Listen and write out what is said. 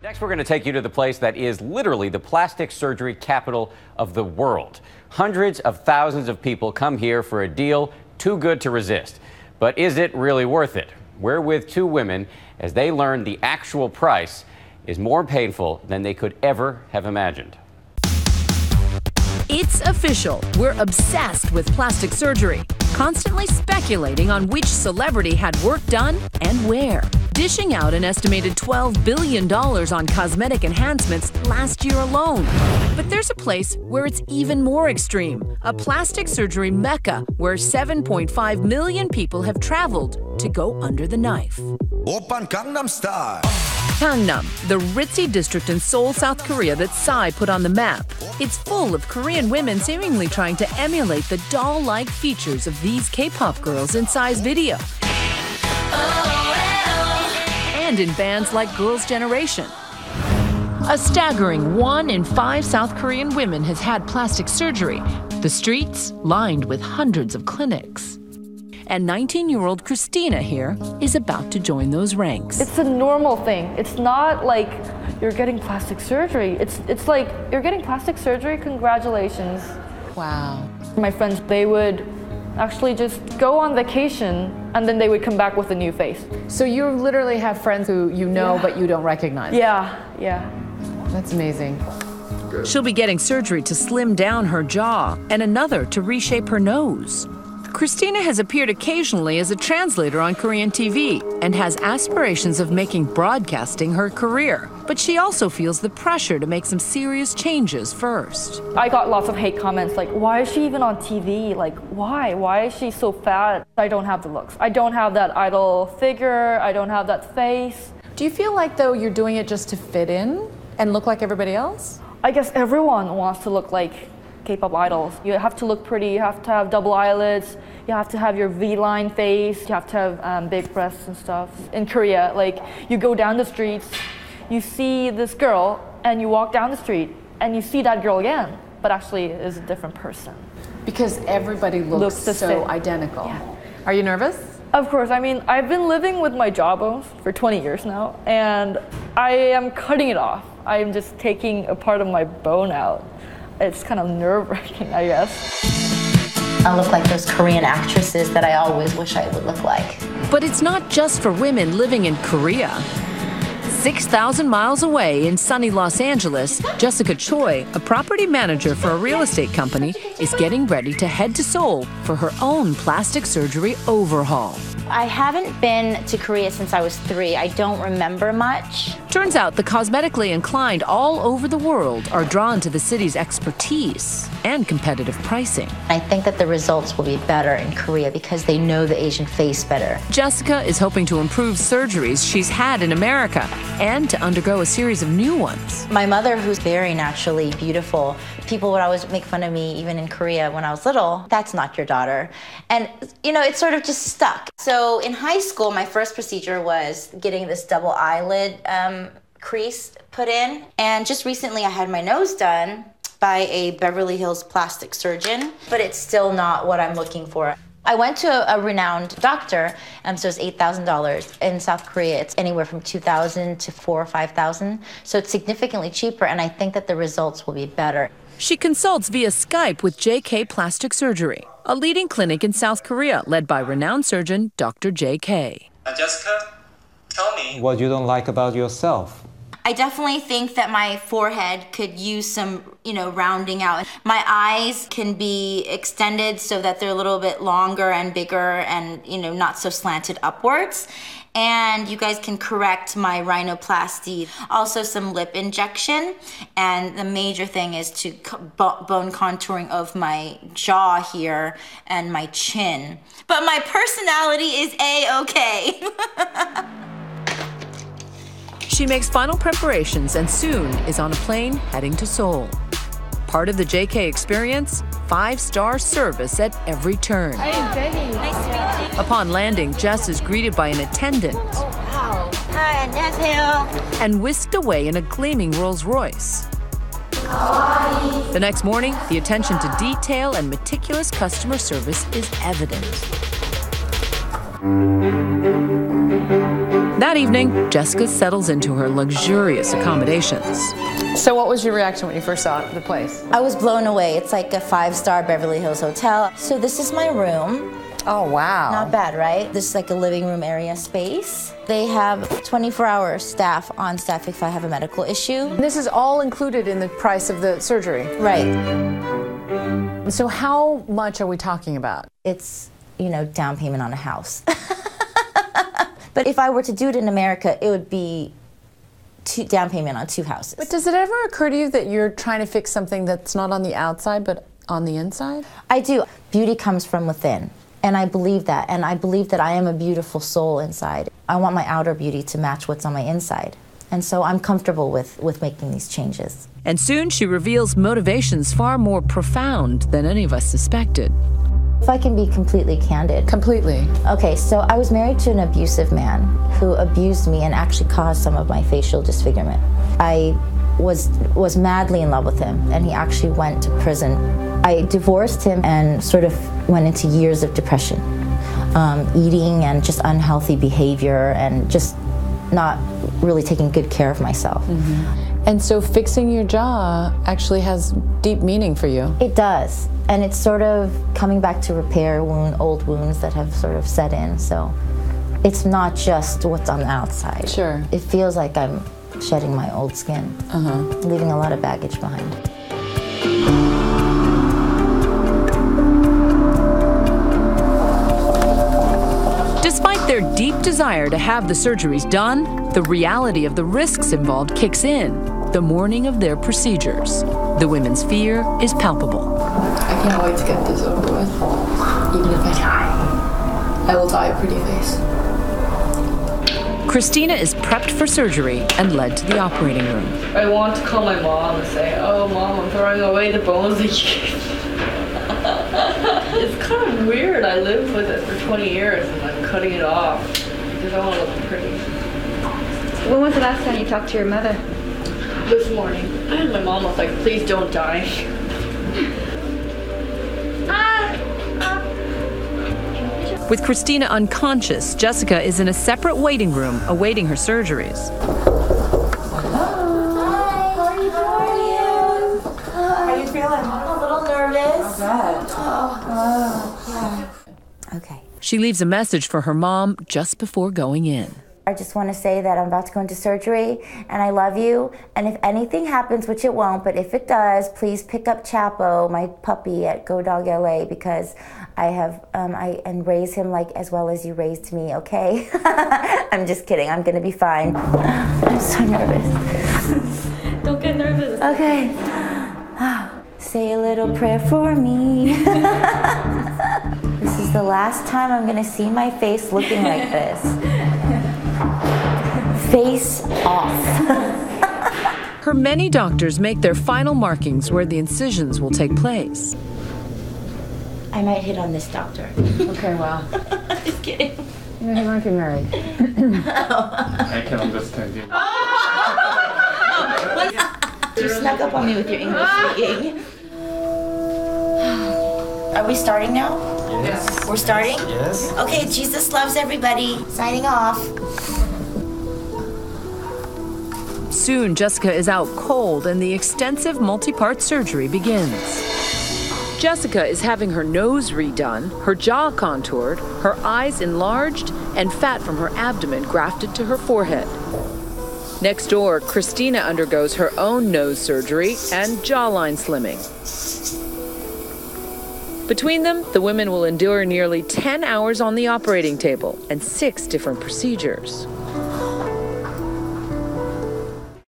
Next, we're going to take you to the place that is literally the plastic surgery capital of the world. Hundreds of thousands of people come here for a deal too good to resist. But is it really worth it? We're with two women as they learn the actual price is more painful than they could ever have imagined. It's official. We're obsessed with plastic surgery, constantly speculating on which celebrity had work done and where. Dishing out an estimated $12 billion on cosmetic enhancements last year alone. But there's a place where it's even more extreme. A plastic surgery mecca where 7.5 million people have traveled to go under the knife. Oppan Gangnam Style. Gangnam, the ritzy district in Seoul, South Korea that Psy put on the map. It's full of Korean women seemingly trying to emulate the doll-like features of these K-pop girls in Psy's video. And in bands like Girls' Generation. A staggering 1 in 5 South Korean women has had plastic surgery. The streets lined with hundreds of clinics. And 19-year-old Christina here is about to join those ranks. It's a normal thing. It's not like you're getting plastic surgery. It's like you're getting plastic surgery, congratulations. Wow. My friends, they would actually just go on vacation and then they would come back with a new face. So you literally have friends who you know but you don't recognize? Yeah. That's amazing. She'll be getting surgery to slim down her jaw and another to reshape her nose. Christina has appeared occasionally as a translator on Korean TV and has aspirations of making broadcasting her career. But she also feels the pressure to make some serious changes first. I got lots of hate comments like, why is she even on TV? Like, why? Why is she so fat? I don't have the looks. I don't have that idol figure. I don't have that face. Do you feel like, though, you're doing it just to fit in and look like everybody else? I guess everyone wants to look like K-pop idols. You have to look pretty, you have to have double eyelids, you have to have your V-line face, you have to have big breasts and stuff. In Korea, like, you go down the streets, you see this girl, and you walk down the street, and you see that girl again, but actually is a different person. Because everybody looks the so same. identical. Yeah. Are you nervous? Of course, I mean, I've been living with my jawbones for 20 years now, and I am cutting it off. I am just taking a part of my bone out. It's kind of nerve-wracking, I guess. I look like those Korean actresses that I always wish I would look like. But it's not just for women living in Korea. 6,000 miles away in sunny Los Angeles, Jessica Choi, a property manager for a real estate company, is getting ready to head to Seoul for her own plastic surgery overhaul. I haven't been to Korea since I was 3. I don't remember much. Turns out the cosmetically inclined all over the world are drawn to the city's expertise and competitive pricing. I think that the results will be better in Korea because they know the Asian face better. Jessica is hoping to improve surgeries she's had in America and to undergo a series of new ones. My mother, who's very naturally beautiful, people would always make fun of me, even in Korea when I was little. That's not your daughter. And, you know, it sort of just stuck. So in high school, my first procedure was getting this double eyelid crease put in. And just recently I had my nose done by a Beverly Hills plastic surgeon, but it's still not what I'm looking for. I went to a renowned doctor, so it's $8,000. In South Korea, it's anywhere from $2,000 to $4,000 or $5,000. So it's significantly cheaper, and I think that the results will be better. She consults via Skype with JK Plastic Surgery, a leading clinic in South Korea led by renowned surgeon Dr. JK. Jessica, tell me what you don't like about yourself. I definitely think that my forehead could use some, rounding out. My eyes can be extended so that they're a little bit longer and bigger and, not so slanted upwards. And you guys can correct my rhinoplasty. Also some lip injection. And the major thing is to bone contouring of my jaw here and my chin. But my personality is A-okay. She makes final preparations and soon is on a plane heading to Seoul. Part of the JK experience, 5-star service at every turn. Hey, Jenny. Nice to meet you. Upon landing, Jess is greeted by an attendant. Oh, wow. Hi, 안녕하세요. And whisked away in a gleaming Rolls Royce. The next morning, the attention to detail and meticulous customer service is evident. That evening, Jessica settles into her luxurious accommodations. So what was your reaction when you first saw the place? I was blown away. It's like a 5-star Beverly Hills hotel. So this is my room. Oh, wow. Not bad, right? This is like a living room area space. They have 24-hour staff on staff if I have a medical issue. And this is all included in the price of the surgery? Right. So how much are we talking about? It's, down payment on a house. But if I were to do it in America, it would be down payment on 2 houses. But does it ever occur to you that you're trying to fix something that's not on the outside, but on the inside? I do. Beauty comes from within. And I believe that. And I believe that I am a beautiful soul inside. I want my outer beauty to match what's on my inside. And so I'm comfortable with making these changes. And soon she reveals motivations far more profound than any of us suspected. If I can be completely candid. Completely. Okay, so I was married to an abusive man who abused me and actually caused some of my facial disfigurement. I was madly in love with him, and he actually went to prison. I divorced him and sort of went into years of depression, eating and just unhealthy behavior and just not really taking good care of myself. Mm-hmm. And so fixing your jaw actually has deep meaning for you. It does. And it's sort of coming back to repair old wounds that have sort of set in. So it's not just what's on the outside. Sure. It feels like I'm shedding my old skin, leaving a lot of baggage behind. Despite their deep desire to have the surgeries done, the reality of the risks involved kicks in the morning of their procedures. The women's fear is palpable. I can't wait to get this over with. Even if I die, I will die a pretty face. Christina is prepped for surgery and led to the operating room. I want to call my mom and say, "Oh, Mom, I'm throwing away the bones that you gave me." It's kind of weird. I lived with it for 20 years and I'm cutting it off because I want to look pretty. When was the last time you talked to your mother? This morning. And my mom was like, "Please don't die." With Christina unconscious, Jessica is in a separate waiting room awaiting her surgeries. Okay. She leaves a message for her mom just before going in. I just want to say that I'm about to go into surgery and I love you. And if anything happens, which it won't, but if it does, please pick up Chapo, my puppy, at Go Dog LA because I have, and raise him like as well as you raised me, okay? I'm just kidding. I'm going to be fine. I'm so nervous. Don't get nervous. Okay. Say a little prayer for me. This is the last time I'm going to see my face looking like this. Face off. Her many doctors make their final markings where the incisions will take place. I might hit on this doctor. Okay, wow. Just kidding. You might be married. I can understand you. You snuck up on me with your English speaking. Are we starting now? Yes. We're starting? Yes. Okay, Jesus loves everybody. Signing off. Soon, Jessica is out cold and the extensive multi-part surgery begins. Jessica is having her nose redone, her jaw contoured, her eyes enlarged, and fat from her abdomen grafted to her forehead. Next door, Christina undergoes her own nose surgery and jawline slimming. Between them, the women will endure nearly 10 hours on the operating table and 6 different procedures.